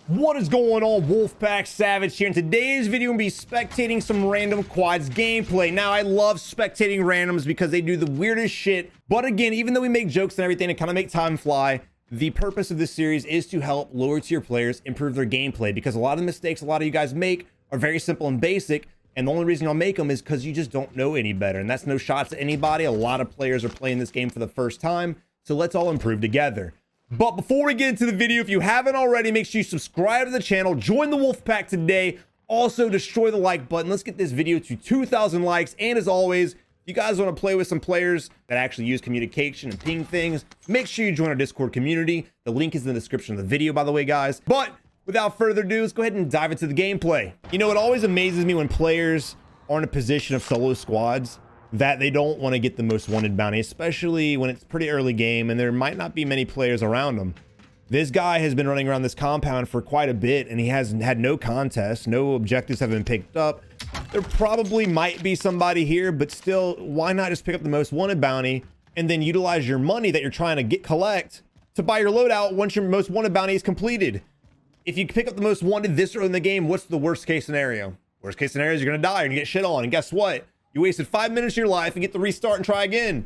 What is going on, Wolfpack Savage here? In today's video, I'm going to be spectating some random quads gameplay. Now, I love spectating randoms because they do the weirdest shit. But again, even though we make jokes and everything to kind of make time fly, the purpose of this series is to help lower tier players improve their gameplay, because a lot of the mistakes a lot of you guys make are very simple and basic. And the only reason I'll make them is because you just don't know any better. And that's no shots at anybody. A lot of players are playing this game for the first time. So let's all improve together. But before we get into the video, if you haven't already, make sure you subscribe to the channel, join the Wolfpack today. Also, destroy the like button. Let's get this video to 2,000 likes. And as always, if you guys want to play with some players that actually use communication and ping things, make sure you join our Discord community. The link is in the description of the video, by the way, guys. But without further ado, let's go ahead and dive into the gameplay. You know, it always amazes me when players are in a position of solo squads that they don't want to get the most wanted bounty, especially when it's pretty early game and there might not be many players around them. This guy has been running around this compound for quite a bit and he has had no contests, no objectives have been picked up. There probably might be somebody here, but still, why not just pick up the most wanted bounty and then utilize your money that you're trying to collect to buy your loadout once your most wanted bounty is completed? If you pick up the most wanted this early in the game, what's the worst case scenario? Worst case scenario is you're gonna die and get shit on, and guess what? You wasted 5 minutes of your life and get to restart and try again.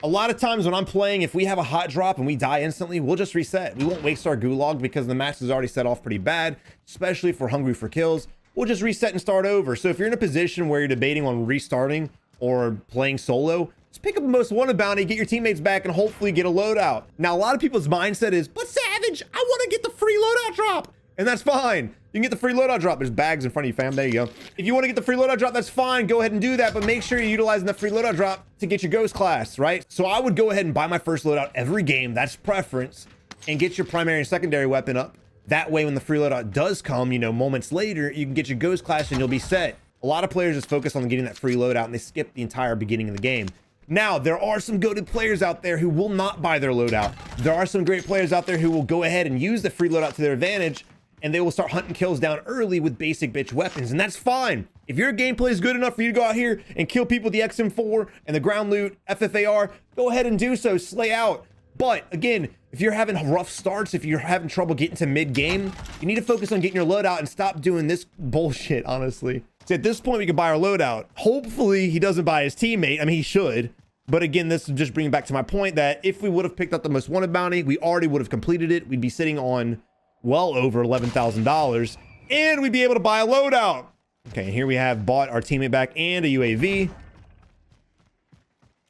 A lot of times when I'm playing, if we have a hot drop and we die instantly, we'll just reset. We won't waste our gulag because the match is already set off pretty bad, especially if we're hungry for kills. We'll just reset and start over. So if you're in a position where you're debating on restarting or playing solo, just pick up the most wanted bounty, get your teammates back, and hopefully get a loadout. Now, a lot of people's mindset is, but Savage, I want to get the free loadout drop. And that's fine. You can get the free loadout drop. There's bags in front of you, fam. There you go. If you want to get the free loadout drop, that's fine. Go ahead and do that. But make sure you're utilizing the free loadout drop to get your ghost class, right? So I would go ahead and buy my first loadout every game. That's preference. And get your primary and secondary weapon up. That way, when the free loadout does come, you know, moments later, you can get your ghost class and you'll be set. A lot of players just focus on getting that free loadout and they skip the entire beginning of the game. Now, there are some goated players out there who will not buy their loadout. There are some great players out there who will go ahead and use the free loadout to their advantage, and they will start hunting kills down early with basic bitch weapons, and that's fine. If your gameplay is good enough for you to go out here and kill people with the XM4 and the ground loot, FFAR, go ahead and do so, slay out. But again, if you're having rough starts, if you're having trouble getting to mid-game, you need to focus on getting your loadout and stop doing this bullshit, honestly. So at this point, we can buy our loadout. Hopefully, he doesn't buy his teammate. I mean, he should. But again, this is just bringing back to my point that if we would have picked up the most wanted bounty, we already would have completed it. We'd be sitting on well over $11,000 and we'd be able to buy a loadout. Okay, here we have bought our teammate back and a UAV.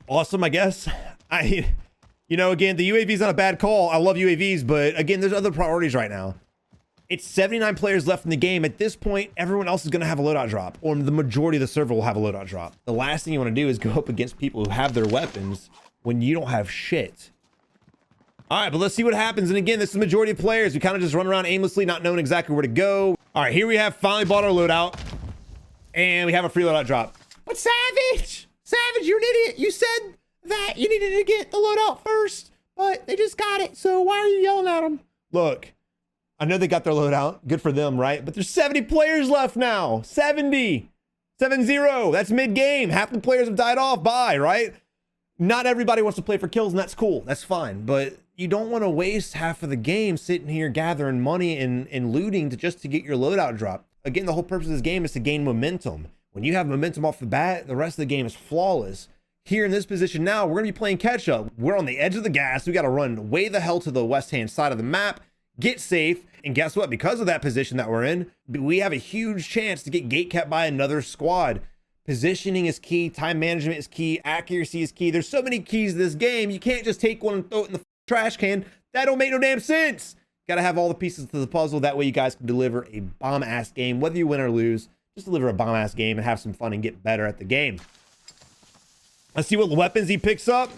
Awesome, I guess. You know, again, the UAV is not a bad call. I love UAVs, but again, there's other priorities right now. It's 79 players left in the game. At this point, everyone else is going to have a loadout drop, or the majority of the server will have a loadout drop. The last thing you want to do is go up against people who have their weapons when you don't have shit. All right, but let's see what happens. And again, this is the majority of players. We kind of just run around aimlessly, not knowing exactly where to go. All right, here we have finally bought our loadout. And we have a free loadout drop. But Savage, you're an idiot. You said that you needed to get the loadout first, but they just got it. So why are you yelling at them? Look, I know they got their loadout. Good for them, right? But there's 70 players left now. 70. 7-0. That's mid-game. Half the players have died off. Bye, right? Not everybody wants to play for kills, and that's cool. That's fine. But you don't want to waste half of the game sitting here gathering money and looting just to get your loadout drop. Again, the whole purpose of this game is to gain momentum. When you have momentum off the bat, the rest of the game is flawless. Here in this position now, we're going to be playing catch up. We're on the edge of the gas. We got to run way the hell to the west-hand side of the map, get safe, and guess what? Because of that position that we're in, we have a huge chance to get gate kept by another squad. Positioning is key. Time management is key. Accuracy is key. There's so many keys to this game. You can't just take one and throw it in the trash can. That don't make no damn sense. Got to have all the pieces to the puzzle. That way you guys can deliver a bomb-ass game. Whether you win or lose, just deliver a bomb-ass game and have some fun and get better at the game. Let's see what weapons he picks up.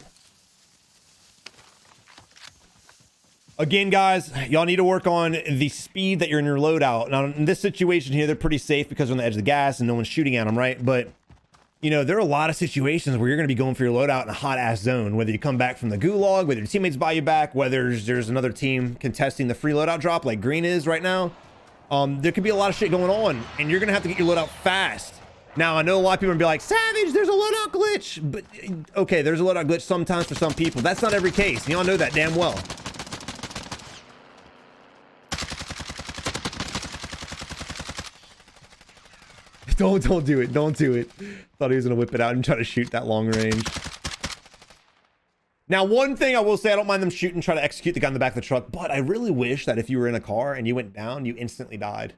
Again, guys, y'all need to work on the speed that you're in your loadout. Now, in this situation here, they're pretty safe because they're on the edge of the gas and no one's shooting at them, right? But, you know, there are a lot of situations where you're going to be going for your loadout in a hot-ass zone, whether you come back from the gulag, whether your teammates buy you back, whether there's another team contesting the free loadout drop like green is right now. There could be a lot of shit going on, and you're going to have to get your loadout fast. Now, I know a lot of people are going to be like, Savage, there's a loadout glitch. But, okay, there's a loadout glitch sometimes for some people. That's not every case. Y'all know that damn well. Don't do it. Don't do it. Thought he was gonna whip it out and try to shoot that long range. Now, one thing I will say, I don't mind them shooting, try to execute the guy in the back of the truck, but I really wish that if you were in a car and you went down, you instantly died.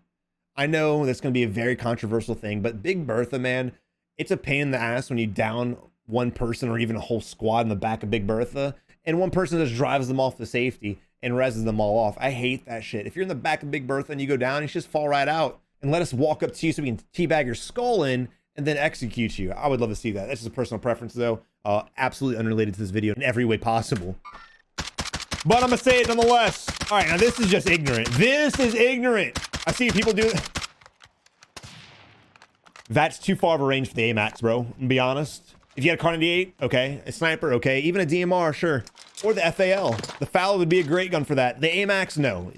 I know that's going to be a very controversial thing, but Big Bertha, man, it's a pain in the ass when you down one person or even a whole squad in the back of Big Bertha, and one person just drives them off to safety and reses them all off. I hate that shit. If you're in the back of Big Bertha and you go down, you should just fall right out and let us walk up to you so we can teabag your skull in and then execute you. I would love to see that. That's just a personal preference, though. Absolutely unrelated to this video in every way possible. But I'm gonna say it nonetheless. All right, now this is just ignorant. This is ignorant. I see people do it. That's too far of a range for the AMAX, bro. To be honest. If you had a Kar 98, okay. A sniper, okay. Even a DMR, sure. Or the FAL. The FAL would be a great gun for that. The AMAX, no.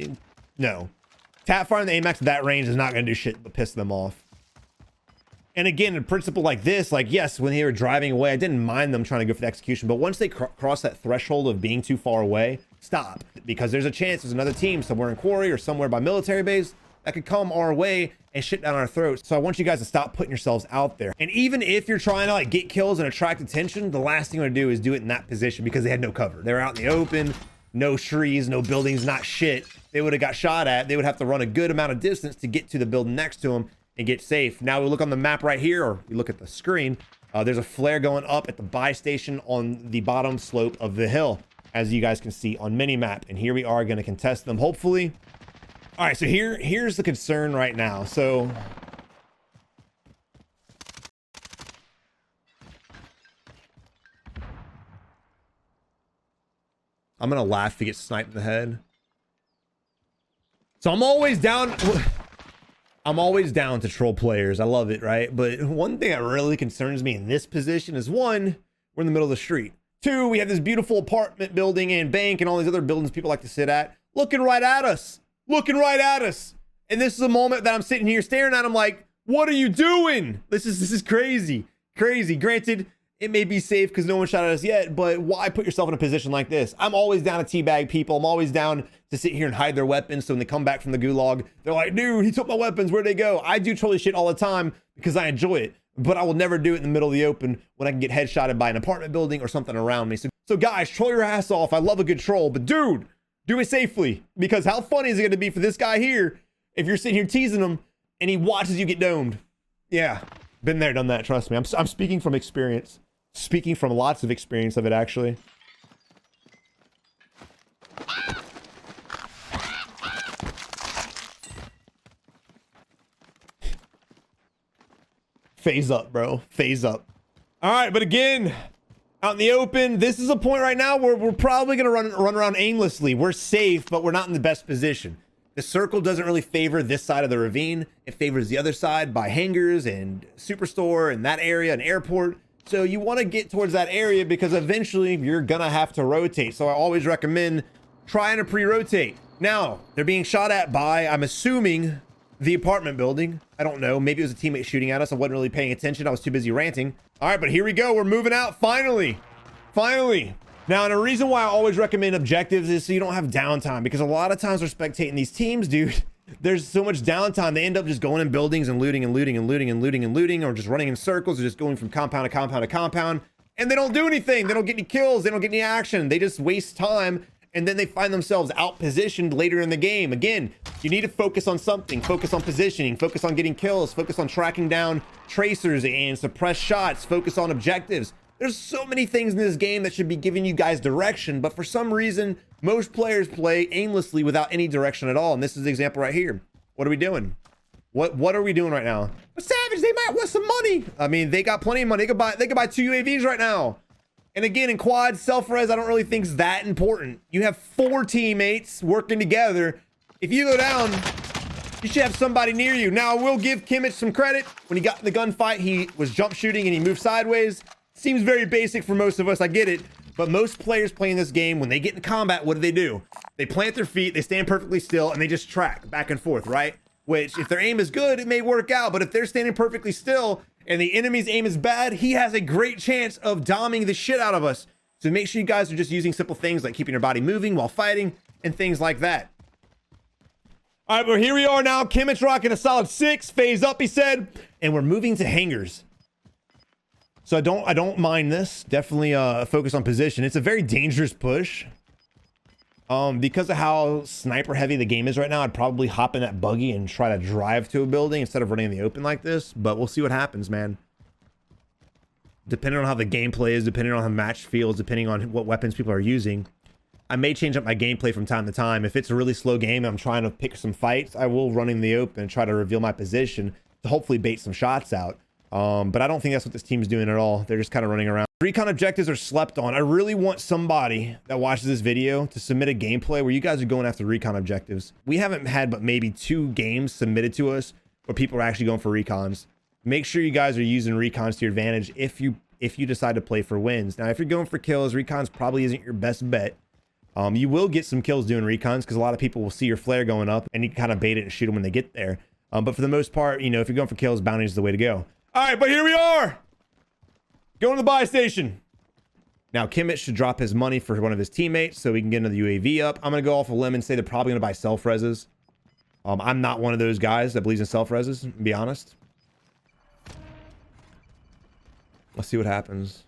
No. Tap firing the AMAX at that range is not gonna do shit but piss them off. And again, a principle like this, like, yes, when they were driving away, I didn't mind them trying to go for the execution. But once they cross that threshold of being too far away, stop. Because there's a chance there's another team somewhere in Quarry or somewhere by military base that could come our way and shit down our throats. So I want you guys to stop putting yourselves out there. And even if you're trying to like get kills and attract attention, the last thing you want to do is do it in that position because they had no cover. They were out in the open, no trees, no buildings, not shit. They would have got shot at. They would have to run a good amount of distance to get to the building next to them and get safe. Now we look on the map right here, or we look at the screen. There's a flare going up at the buy station on the bottom slope of the hill, as you guys can see on minimap. And here we are going to contest them, hopefully. All right, so here's the concern right now. So I'm gonna laugh if he gets sniped in the head. So I'm always down to troll players. I love it, right? But one thing that really concerns me in this position is, one, we're in the middle of the street. Two, we have this beautiful apartment building and bank and all these other buildings people like to sit at, looking right at us. Looking right at us. And this is a moment that I'm sitting here staring at them like, what are you doing? This is crazy. Crazy. Granted, it may be safe because no one shot at us yet, but why put yourself in a position like this? I'm always down to teabag people. I'm always down to sit here and hide their weapons, so when they come back from the gulag, they're like, dude, he took my weapons. Where'd they go? I do trolly shit all the time because I enjoy it, but I will never do it in the middle of the open when I can get headshotted by an apartment building or something around me. So guys, troll your ass off. I love a good troll, but dude, do it safely, because how funny is it going to be for this guy here if you're sitting here teasing him and he watches you get domed? Yeah, been there, done that. Trust me. I'm speaking from experience. Speaking from lots of experience of it, actually. Phase up, bro. Phase up. All right, but again, out in the open, this is a point right now where we're probably going to run around aimlessly. We're safe, but we're not in the best position. The circle doesn't really favor this side of the ravine. It favors the other side by hangars and superstore and that area and airport. So you want to get towards that area because eventually you're going to have to rotate. So I always recommend trying to pre-rotate. Now, they're being shot at by, I'm assuming, the apartment building. I don't know. Maybe it was a teammate shooting at us. I wasn't really paying attention. I was too busy ranting. All right, but here we go. We're moving out. Finally. Finally. Now, and a reason why I always recommend objectives is so you don't have downtime, because a lot of times we're spectating these teams, dude. There's so much downtime. They end up just going in buildings and looting and looting and looting and looting and looting, or just running in circles, or just going from compound to compound to compound. And they don't do anything. They don't get any kills. They don't get any action. They just waste time. And then they find themselves out positioned later in the game. Again, you need to focus on something. Focus on positioning. Focus on getting kills. Focus on tracking down tracers and suppress shots. Focus on objectives. There's so many things in this game that should be giving you guys direction, but for some reason, most players play aimlessly without any direction at all. And this is the example right here. What are we doing? What are we doing right now? But Savage, they might want some money. I mean, they got plenty of money. They could buy 2 UAVs right now. And again, in quad, self-res, I don't really think is that important. You have 4 teammates working together. If you go down, you should have somebody near you. Now, I will give Kimmich some credit. When he got in the gunfight, he was jump shooting and he moved sideways. Seems very basic for most of us, I get it. But most players playing this game, when they get in combat, what do? They plant their feet, they stand perfectly still, and they just track back and forth, right? Which, if their aim is good, it may work out. But if they're standing perfectly still and the enemy's aim is bad, he has a great chance of doming the shit out of us. So make sure you guys are just using simple things like keeping your body moving while fighting and things like that. All right, but here we are now. Kimmich rocking a solid 6. Phase up, he said. And we're moving to hangars. So I don't mind this. Definitely focus on position. It's a very dangerous push. Because of how sniper heavy the game is right now, I'd probably hop in that buggy and try to drive to a building instead of running in the open like this. But we'll see what happens, man. Depending on how the gameplay is, depending on how the match feels, depending on what weapons people are using, I may change up my gameplay from time to time. If it's a really slow game and I'm trying to pick some fights, I will run in the open and try to reveal my position to hopefully bait some shots out. But I don't think that's what this team's doing at all. They're just kind of running around. Recon objectives are slept on. I really want somebody that watches this video to submit a gameplay where you guys are going after recon objectives. We haven't had but maybe 2 games submitted to us where people are actually going for recons. Make sure you guys are using recons to your advantage if you decide to play for wins. Now, if you're going for kills, recons probably isn't your best bet. You will get some kills doing recons because a lot of people will see your flare going up and you can kind of bait it and shoot them when they get there. But for the most part, you know, if you're going for kills, bounty is the way to go. All right, but here we are. Going to the buy station. Now, Kimmich should drop his money for one of his teammates so we can get another UAV up. I'm going to go off a limb and say they're probably going to buy self-reses. I'm not one of those guys that believes in self-reses, to be honest. Let's see what happens.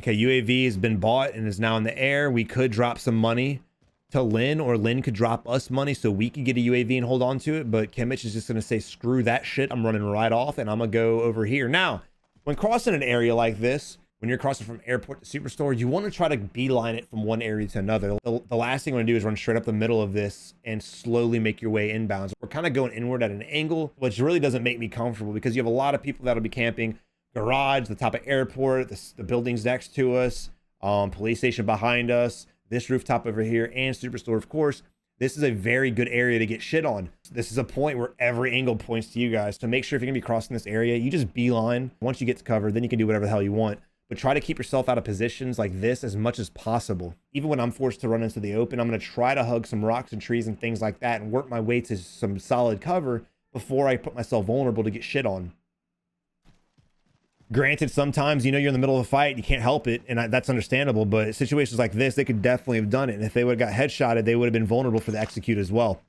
Okay, UAV has been bought and is now in the air. We could drop some money to Lynn, or Lynn could drop us money so we could get a UAV and hold on to it. But Kimmich is just going to say, screw that shit. I'm running right off and I'm going to go over here. Now, when crossing an area like this, when you're crossing from airport to superstore, you want to try to beeline it from one area to another. The last thing you want to do is run straight up the middle of this and slowly make your way inbounds. We're kind of going inward at an angle, which really doesn't make me comfortable because you have a lot of people that'll be camping garage, the top of airport, the buildings next to us, police station behind us, this rooftop over here, and superstore, of course. This is a very good area to get shit on. This is a point where every angle points to you guys. So make sure if you're gonna be crossing this area, you just beeline. Once you get to cover, then you can do whatever the hell you want. But try to keep yourself out of positions like this as much as possible. Even when I'm forced to run into the open, I'm gonna try to hug some rocks and trees and things like that and work my way to some solid cover before I put myself vulnerable to get shit on. Granted, sometimes, you know, you're in the middle of a fight, you can't help it, and that's understandable, but situations like this, they could definitely have done it, and if they would have got headshotted, they would have been vulnerable for the execute as well.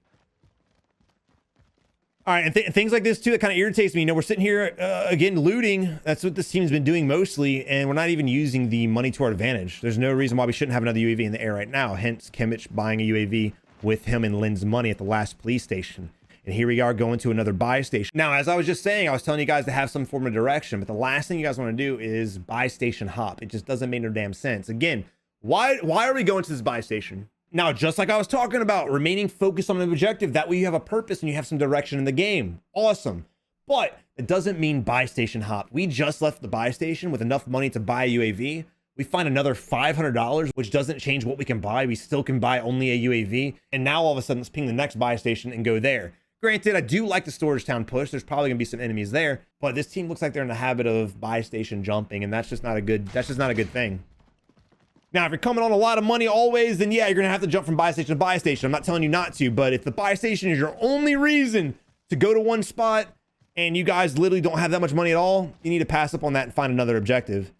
All right, and things like this, too, that kind of irritates me. You know, we're sitting here, again, looting. That's what this team's been doing mostly, and we're not even using the money to our advantage. There's no reason why we shouldn't have another UAV in the air right now, hence Kimmich buying a UAV with him and Lynn's money at the last police station. And here we are going to another buy station. Now, as I was just saying, I was telling you guys to have some form of direction, but the last thing you guys want to do is buy station hop. It just doesn't make no damn sense. Again, why are we going to this buy station? Now, just like I was talking about, remaining focused on an objective, that way you have a purpose and you have some direction in the game. Awesome. But it doesn't mean buy station hop. We just left the buy station with enough money to buy a UAV. We find another $500, which doesn't change what we can buy. We still can buy only a UAV. And now all of a sudden, let's ping the next buy station and go there. Granted, I do like the storage town push. There's probably gonna be some enemies there, but this team looks like they're in the habit of buy station jumping, and that's just not a good thing. Now, if you're coming on a lot of money always, then yeah, you're gonna have to jump from buy station to buy station. I'm not telling you not to, but if the buy station is your only reason to go to one spot and you guys literally don't have that much money at all, you need to pass up on that and find another objective.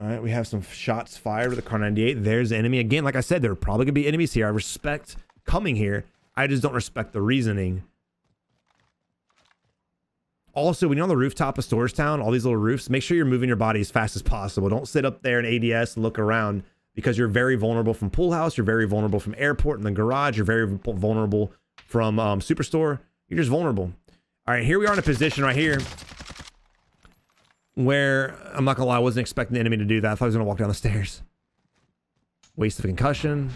All right, we have some shots fired with the Kar 98. There's the enemy again. Like I said, there are probably gonna be enemies here. I respect coming here. I just don't respect the reasoning. Also, when you're on the rooftop of Storage Town, all these little roofs, make sure you're moving your body as fast as possible. Don't sit up there in ADS and look around because you're very vulnerable from pool house. You're very vulnerable from airport and the garage. You're very vulnerable from superstore. You're just vulnerable. All right, here we are in a position right here where, I'm not gonna lie, I wasn't expecting the enemy to do that. I thought he was gonna walk down the stairs. Waste of concussion.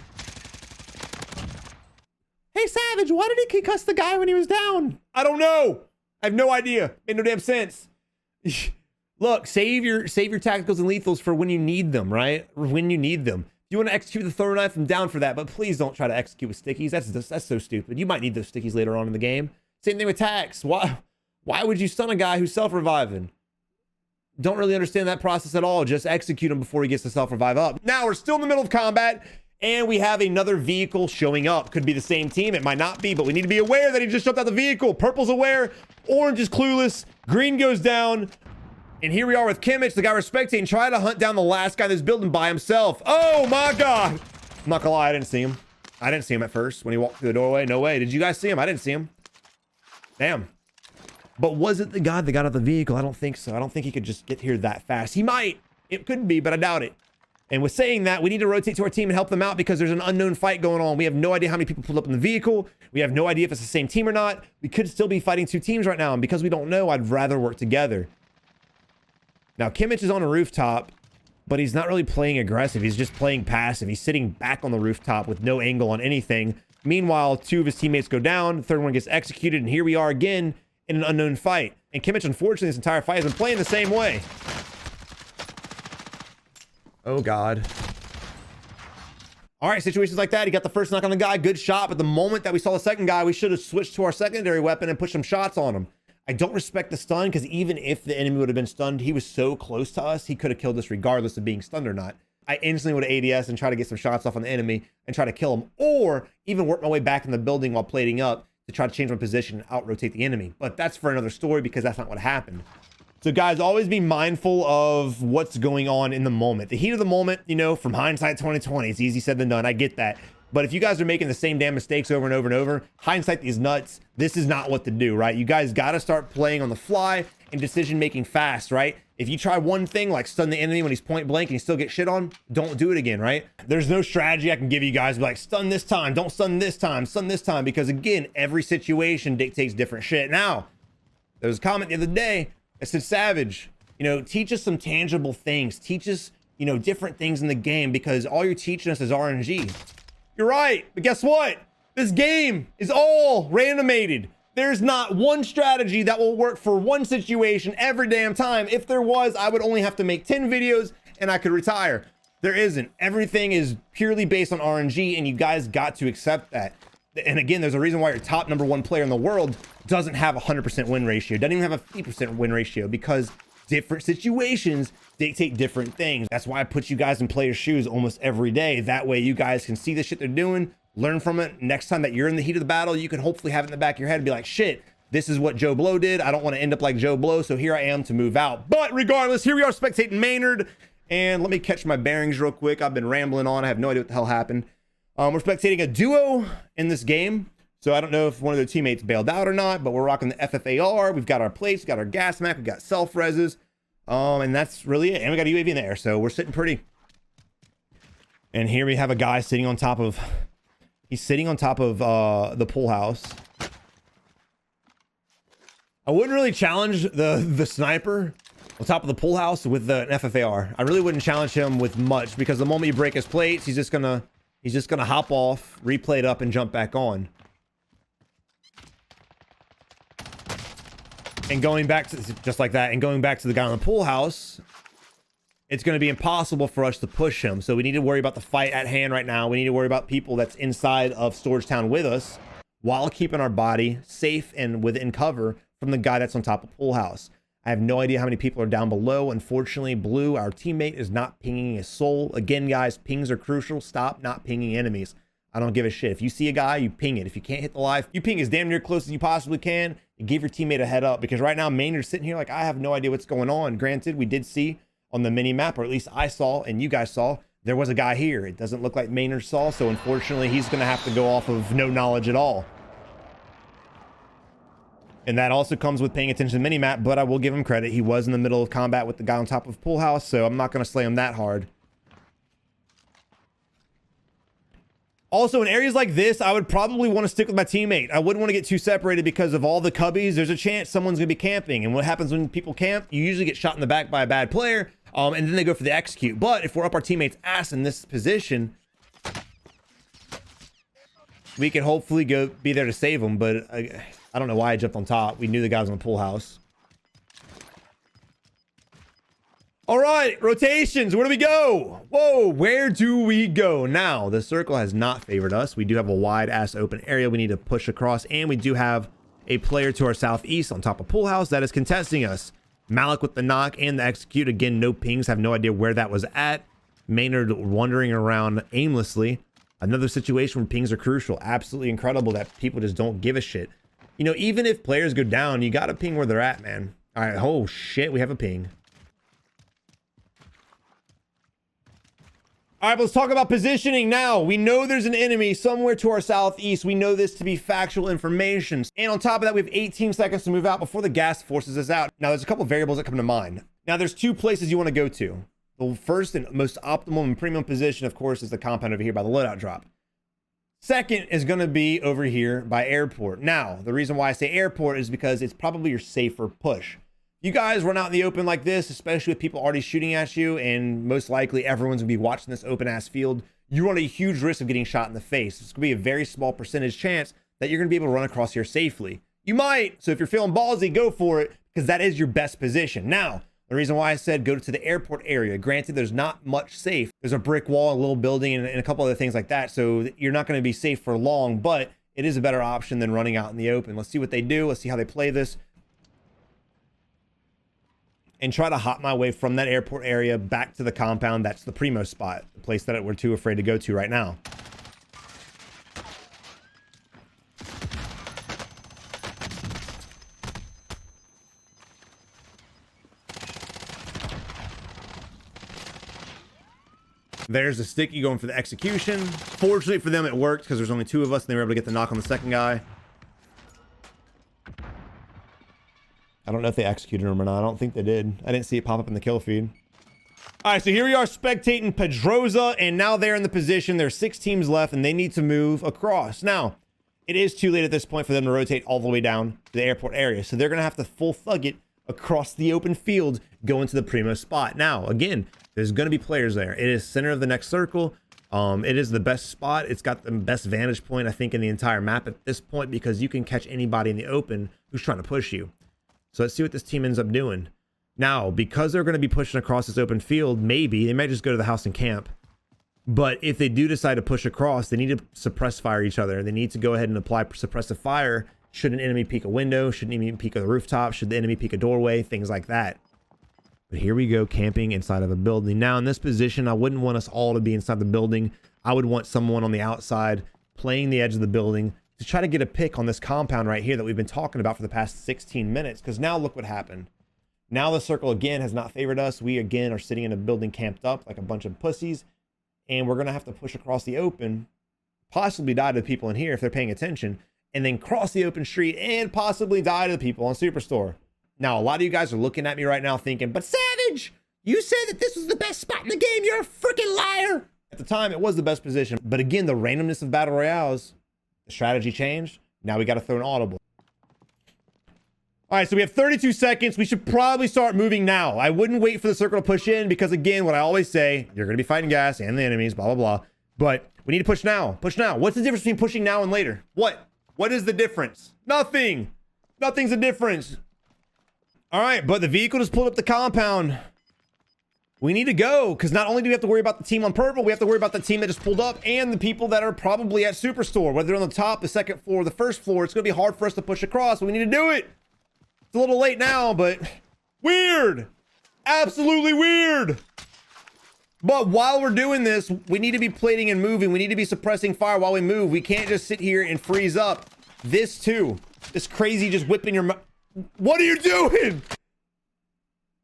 Hey, Savage, why did he concuss the guy when he was down? I don't know. I have no idea. Made no damn sense. Look, save your tacticals and lethals for when you need them, right? Or when you need them. You want to execute the throw knife, I'm down for that, but please don't try to execute with stickies. That's so stupid. You might need those stickies later on in the game. Same thing with tax. Why would you stun a guy who's self-reviving? Don't really understand that process at all. Just execute him before he gets to self-revive up. Now we're still in the middle of combat. And we have another vehicle showing up. Could be the same team. It might not be, but we need to be aware that he just jumped out the vehicle. Purple's aware. Orange is clueless. Green goes down. And here we are with Kimmich, the guy we're spectating, trying to hunt down the last guy in this building by himself. Oh my God. I'm not gonna lie, I didn't see him. I didn't see him at first when he walked through the doorway. No way. Did you guys see him? I didn't see him. Damn. But was it the guy that got out the vehicle? I don't think so. I don't think he could just get here that fast. He might. It could be, but I doubt it. And with saying that, we need to rotate to our team and help them out because there's an unknown fight going on. We have no idea how many people pulled up in the vehicle. We have no idea if it's the same team or not. We could still be fighting two teams right now. And because we don't know, I'd rather work together. Now, Kimmich is on a rooftop, but he's not really playing aggressive. He's just playing passive. He's sitting back on the rooftop with no angle on anything. Meanwhile, two of his teammates go down. The third one gets executed. And here we are again in an unknown fight. And Kimmich, unfortunately, this entire fight has been playing the same way. Oh, God. All right, situations like that. He got the first knock on the guy. Good shot. But the moment that we saw the second guy, we should have switched to our secondary weapon and pushed some shots on him. I don't respect the stun because even if the enemy would have been stunned, he was so close to us, he could have killed us regardless of being stunned or not. I instantly would have ADS and try to get some shots off on the enemy and try to kill him, or even work my way back in the building while plating up to try to change my position and out-rotate the enemy. But that's for another story because that's not what happened. So guys, always be mindful of what's going on in the moment. The heat of the moment, you know, from hindsight 2020, it's easy said than done. I get that. But if you guys are making the same damn mistakes over and over and over, hindsight is nuts. This is not what to do, right? You guys got to start playing on the fly and decision making fast, right? If you try one thing like stun the enemy when he's point blank and you still get shit on, don't do it again, right? There's no strategy I can give you guys like stun this time, don't stun this time, stun this time, because again, every situation dictates different shit. Now, there was a comment the other day that said, Savage, you know, teach us some tangible things, teach us, you know, different things in the game because all you're teaching us is RNG. You're right, but guess what? This game is all randomated. There's not one strategy that will work for one situation every damn time. If there was, I would only have to make 10 videos and I could retire. There isn't. Everything is purely based on RNG and you guys got to accept that. And again, there's a reason why your top #1 player in the world doesn't have a 100% win ratio, doesn't even have a 50% win ratio because different situations dictate different things. That's why I put you guys in players' shoes almost every day. That way you guys can see the shit they're doing, learn from it. Next time that you're in the heat of the battle, you can hopefully have it in the back of your head and be like, shit, this is what Joe Blow did. I don't want to end up like Joe Blow, so here I am to move out. But regardless, here we are spectating Maynard. And let me catch my bearings real quick. I've been rambling on. I have no idea what the hell happened. We're spectating a duo in this game. So I don't know if one of their teammates bailed out or not, but we're rocking the FFAR. We've got our plates, we've got our gas mac, we've got self-reses. And that's really it. And we got a UAV in there, so we're sitting pretty. And here we have a guy sitting on top of, he's sitting on top of the pool house. I wouldn't really challenge the sniper on top of the pool house with the FFAR. I really wouldn't challenge him with much because the moment you break his plates, he's just gonna hop off, replay it up, and jump back on. And going back to just like that, and going back to the guy on the pool house, it's going to be impossible for us to push him. So we need to worry about the fight at hand right now. We need to worry about people that's inside of Storage Town with us while keeping our body safe and within cover from the guy that's on top of pool house. I have no idea how many people are down below. Unfortunately, Blue, our teammate, is not pinging his soul. Again, guys, pings are crucial. Stop not pinging enemies. I don't give a shit. If you see a guy, you ping it. If you can't hit the live, you ping as damn near close as you possibly can and give your teammate a head up, because right now Maynard's sitting here like, I have no idea what's going on. Granted, we did see on the mini map, or at least I saw and you guys saw, there was a guy here. It doesn't look like Maynard saw, so unfortunately he's going to have to go off of no knowledge at all. And that also comes with paying attention to the mini map, but I will give him credit. He was in the middle of combat with the guy on top of pool house, so I'm not going to slay him that hard. Also, in areas like this, I would probably want to stick with my teammate. I wouldn't want to get too separated because of all the cubbies. There's a chance someone's going to be camping. And what happens when people camp? You usually get shot in the back by a bad player, and then they go for the execute. But if we're up our teammate's ass in this position, we can hopefully go be there to save them. But I don't know why I jumped on top. We knew the guy was on the pool house. All right, rotations. Where do we go? Whoa, where do we go? Now, the circle has not favored us. We do have a wide ass open area we need to push across, and we do have a player to our southeast on top of pool house that is contesting us. Malik with the knock and the execute. Again, no pings. Have no idea where that was at. Maynard wandering around aimlessly. Another situation where pings are crucial. Absolutely incredible that people just don't give a shit. You know, even if players go down, you got to ping where they're at, man. All right. Oh, shit. We have a ping. All right, let's talk about positioning now. We know there's an enemy somewhere to our southeast. We know this to be factual information. And on top of that, we have 18 seconds to move out before the gas forces us out. Now, there's a couple of variables that come to mind. Now, there's two places you want to go to. The first and most optimal and premium position, of course, is the compound over here by the loadout drop. Second is going to be over here by airport. Now, the reason why I say airport is because it's probably your safer push. You guys run out in the open like this, especially with people already shooting at you, and most likely everyone's gonna be watching this open ass field. You run a huge risk of getting shot in the face. It's gonna be a very small percentage chance that you're gonna be able to run across here safely. You might, so if you're feeling ballsy, go for it, because that is your best position. Now, the reason why I said go to the airport area, granted, there's not much safe. There's a brick wall, a little building, and a couple other things like that, so you're not gonna be safe for long, but it is a better option than running out in the open. Let's see what they do. Let's see how they play this. And try to hop my way from that airport area back to the compound. That's the primo spot, the place that we're too afraid to go to right now. There's the sticky going for the execution. Fortunately for them, it worked because there's only two of us and they were able to get the knock on the second guy. I don't know if they executed him or not. I don't think they did. I didn't see it pop up in the kill feed. All right, so here we are spectating Pedroza, and now they're in the position. There's 6 teams left, and they need to move across. Now, it is too late at this point for them to rotate all the way down to the airport area, so they're going to have to full thug it across the open field, go into the primo spot. Now, again, there's going to be players there. It is center of the next circle. It is the best spot. It's got the best vantage point, I think, in the entire map at this point, because you can catch anybody in the open who's trying to push you. So let's see what this team ends up doing. Now, because they're going to be pushing across this open field, maybe they might just go to the house and camp. But if they do decide to push across, they need to suppress fire each other. They need to go ahead and apply suppressive fire. Should an enemy peek a window? Should an enemy peek a rooftop? Should the enemy peek a doorway? Things like that. But here we go, camping inside of a building. Now, in this position, I wouldn't want us all to be inside the building. I would want someone on the outside playing the edge of the building to try to get a pick on this compound right here that we've been talking about for the past 16 minutes. Because now look what happened. Now the circle again has not favored us. We again are sitting in a building camped up like a bunch of pussies. And we're going to have to push across the open, possibly die to the people in here if they're paying attention, and then cross the open street and possibly die to the people on Superstore. Now, a lot of you guys are looking at me right now thinking, but Savage, you said that this was the best spot in the game. You're a freaking liar. At the time, it was the best position. But again, the randomness of battle royales, the strategy changed. Now we got to throw an audible. All right, so we have 32 seconds. We should probably start moving now. I wouldn't wait for the circle to push in because, again, what I always say, you're going to be fighting gas and the enemies, blah, blah, blah. But we need to push now. Push now. What's the difference between pushing now and later? What? What is the difference? Nothing. Nothing's a difference. All right, but the vehicle just pulled up the compound. We need to go, because not only do we have to worry about the team on purple, we have to worry about the team that just pulled up and the people that are probably at Superstore, whether they're on the top, the second floor, the first floor. It's going to be hard for us to push across, but we need to do it. It's a little late now, but weird. Absolutely weird. But while we're doing this, we need to be plating and moving. We need to be suppressing fire while we move. We can't just sit here and freeze up. This too. This crazy just whipping your mouth. What are you doing?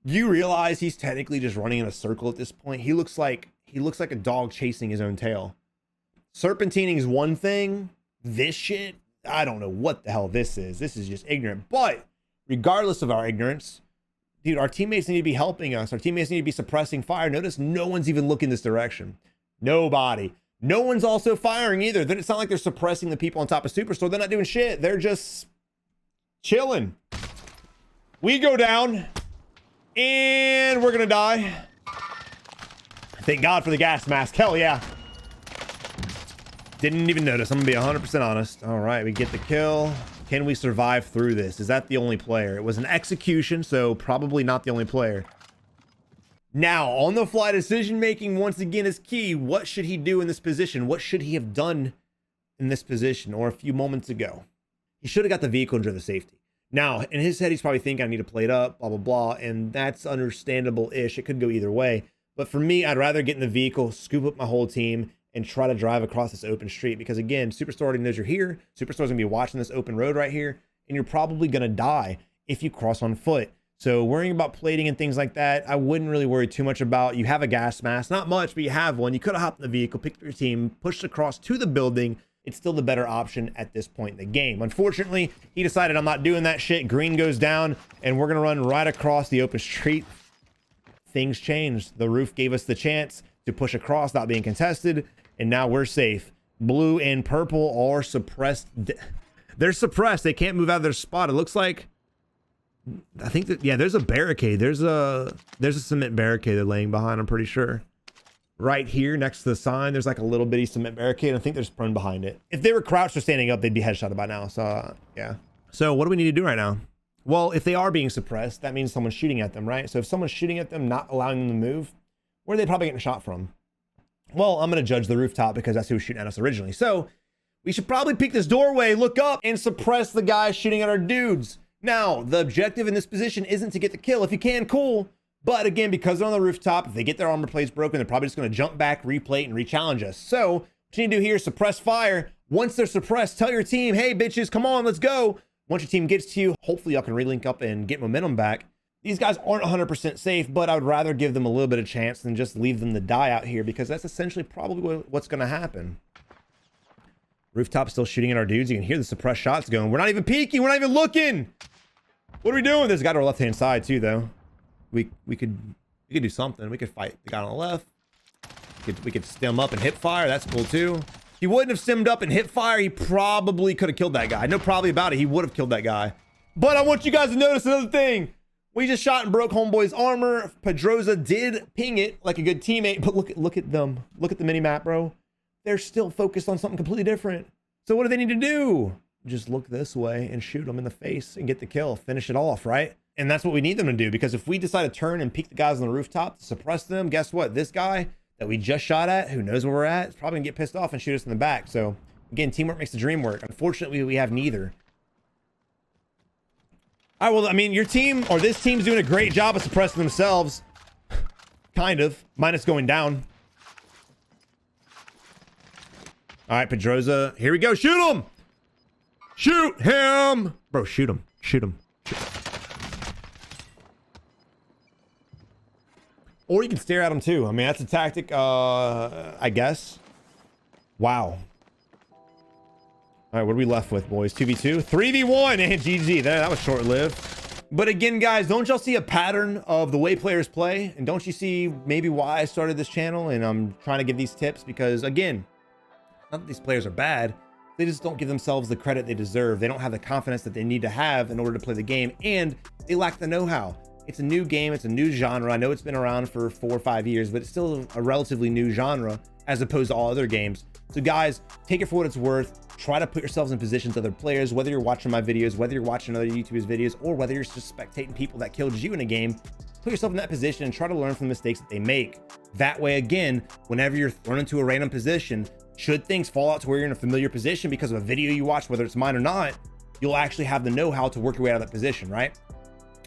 You realize he's technically just running in a circle at this point. He looks like a dog chasing his own tail. Serpentining is one thing. This shit, I don't know what the hell this is. This is just ignorant. But regardless of our ignorance, dude, our teammates need to be helping us. Our teammates need to be suppressing fire. Notice no one's even looking this direction. Nobody. No one's also firing either. It's not like they're suppressing the people on top of Superstore. They're not doing shit. They're just chilling. We go down. And we're gonna die. Thank God for the gas mask. Hell yeah. Didn't even notice. I'm gonna be 100% honest. All right, we get the kill. Can we survive through this? Is that the only player? It was an execution, so probably not the only player. Now, on the fly decision making once again is key. What should he do in this position? What should he have done in this position or a few moments ago? He should have got the vehicle and driven the safety. Now, in his head, he's probably thinking I need to play it up, blah, blah, blah. And that's understandable-ish. It could go either way. But for me, I'd rather get in the vehicle, scoop up my whole team, and try to drive across this open street. Because again, Superstore already knows you're here. Superstore's going to be watching this open road right here. And you're probably going to die if you cross on foot. So worrying about plating and things like that, I wouldn't really worry too much about. You have a gas mask, not much, but you have one. You could have hopped in the vehicle, picked up your team, pushed across to the building. It's still the better option at this point in the game. Unfortunately, he decided I'm not doing that shit. Green goes down, and we're going to run right across the open street. Things changed. The roof gave us the chance to push across without being contested, and now we're safe. Blue and purple are suppressed. They're suppressed. They can't move out of their spot. It looks like, I think that, yeah, there's a barricade. There's a cement barricade they're laying behind, I'm pretty sure. Right here next to the sign, there's like a little bitty cement barricade. I think there's prone behind it. If they were crouched or standing up, they'd be headshotted by now. So yeah. So what do we need to do right now? Well, if they are being suppressed, that means someone's shooting at them, right? So if someone's shooting at them, not allowing them to move, where are they probably getting shot from? Well, I'm going to judge the rooftop because that's who was shooting at us originally. So we should probably peek this doorway, look up, and suppress the guy shooting at our dudes. Now, the objective in this position isn't to get the kill. If you can, cool. But again, because they're on the rooftop, if they get their armor plates broken, they're probably just going to jump back, replate, and re-challenge us. So what you need to do here is suppress fire. Once they're suppressed, tell your team, hey, bitches, come on, let's go. Once your team gets to you, hopefully y'all can relink up and get momentum back. These guys aren't 100% safe, but I would rather give them a little bit of chance than just leave them to die out here, because that's essentially probably what's going to happen. Rooftop still shooting at our dudes. You can hear the suppressed shots going. We're not even peeking. We're not even looking. What are we doing? There's a guy to our left-hand side too, though. We could do something. We could fight the guy on the left. We could stem up and hip fire. That's cool too. If he wouldn't have stemmed up and hip fire, he probably could have killed that guy. No, probably about it. He would have killed that guy. But I want you guys to notice another thing. We just shot and broke homeboy's armor. Pedroza did ping it like a good teammate, but look at them. Look at the mini map, bro. They're still focused on something completely different. So what do they need to do? Just look this way and shoot them in the face and get the kill. Finish it off, right? And that's what we need them to do, because if we decide to turn and peek the guys on the rooftop to suppress them, guess what? This guy that we just shot at, who knows where we're at, is probably gonna get pissed off and shoot us in the back. So again, teamwork makes the dream work. Unfortunately, we have neither. All right, well, I mean, your team or this team's doing a great job of suppressing themselves. Kind of, minus going down. All right, Pedroza, here we go. Shoot him! Shoot him! Bro, shoot him. Shoot him. Or you can stare at him too. I mean, that's a tactic, I guess. Wow. All right, what are we left with, boys? 2v2? 3v1 and GG. That was short-lived. But again, guys, don't y'all see a pattern of the way players play? And don't you see maybe why I started this channel? And I'm trying to give these tips because, again, not that these players are bad. They just don't give themselves the credit they deserve. They don't have the confidence that they need to have in order to play the game. And they lack the know-how. It's a new game. It's a new genre. I know it's been around for 4 or 5 years, but it's still a relatively new genre as opposed to all other games. So guys, take it for what it's worth. Try to put yourselves in positions of other players, whether you're watching my videos, whether you're watching other YouTubers' videos, or whether you're just spectating people that killed you in a game. Put yourself in that position and try to learn from the mistakes that they make. That way, again, whenever you're thrown into a random position, should things fall out to where you're in a familiar position because of a video you watch, whether it's mine or not, you'll actually have the know-how to work your way out of that position, right?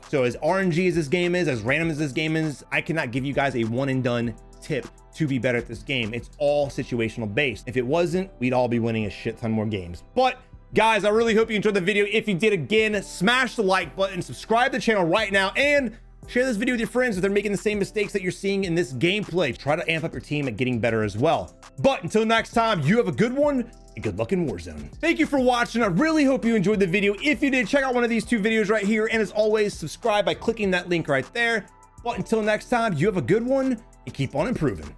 So as RNG as this game is, as random as this game is, I cannot give you guys a one and done tip to be better at this game. It's all situational based. If it wasn't, we'd all be winning a shit ton more games. But guys, I really hope you enjoyed the video. If you did, again, smash the like button, subscribe to the channel right now, and share this video with your friends if they're making the same mistakes that you're seeing in this gameplay. Try to amp up your team at getting better as well. But until next time, you have a good one and good luck in Warzone. Thank you for watching. I really hope you enjoyed the video. If you did, check out one of these 2 videos right here. And as always, subscribe by clicking that link right there. But until next time, you have a good one and keep on improving.